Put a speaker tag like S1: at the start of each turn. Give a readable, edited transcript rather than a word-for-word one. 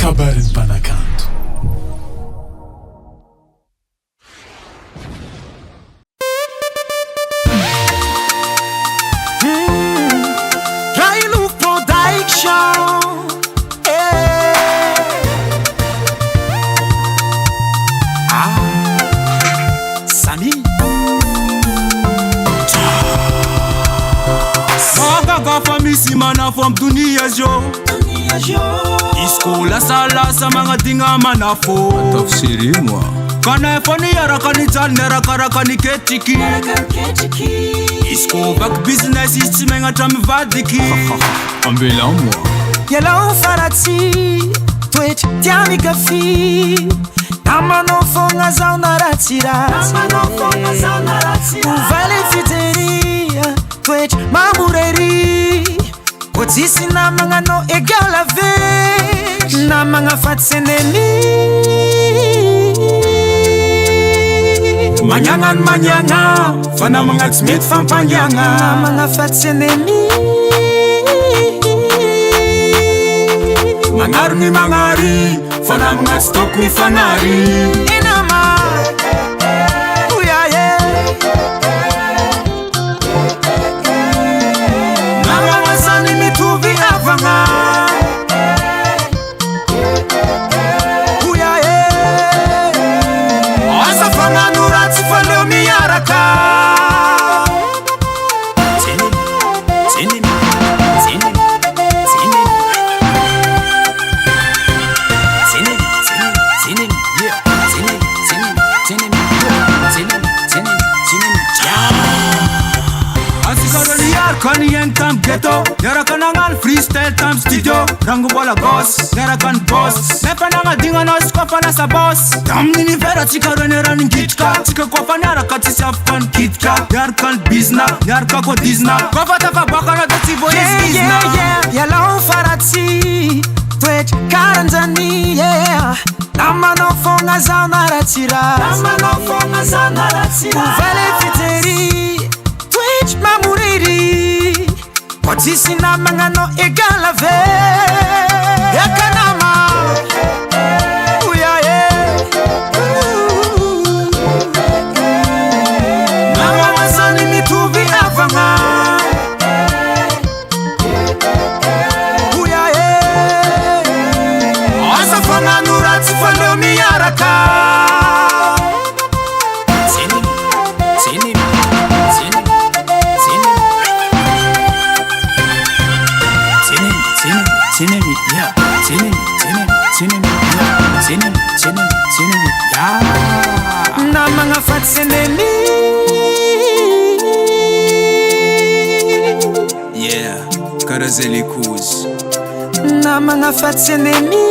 S1: KABARON'NY MPANAKANTO.
S2: Famisi mana from dunia jo Iskola salasa mga dinga manafo
S3: Tafsiri mwa
S2: Kana fani yara kanital nera kara kaniketiki Isko bak business ichi menga tamivadiki
S3: Ambela mwa
S4: Yellow farati Twitch tiami kafi Namano fonga zauna ratira Uvale fiteria Twitch mamureri Otisi na mga no egal avec Na mga fatseneni
S2: Manyangan Fana mga smith fan panyangan
S4: Na mga fatseneni
S2: Mangari Fana mga stok ni fanari
S4: Inama Uyaye
S2: Nama wasani mituvi avanga
S4: Uyaye
S2: Asa fana nurati faleo miyaraka Kani yang tam ghetto, yara kanangal freestyle tam studio. Rangu bola boss, yara kan boss. Nepa nanga dinga no skopa na sa boss. Tam nini vera chika rene running kitka. Chika kwa fanyara katisi afkan kitka. Yar kan bizna, yar kako dizna. Kwa fata fa baka na dati boy izna.
S4: Yellow farati Twitch karanzani yeah Nama no fonga zauna ratira Uvale fiteri Twitch mamuriri Otisi na mga no egal avec Yakanama Uyaye
S2: Nama wasani mituvi avanga
S4: Uyaye
S2: Asa fana nurati faleo miyaraka
S4: Na mga fatseneni
S2: Yeah, Karazeli Kuz.
S4: Na mga fatseneni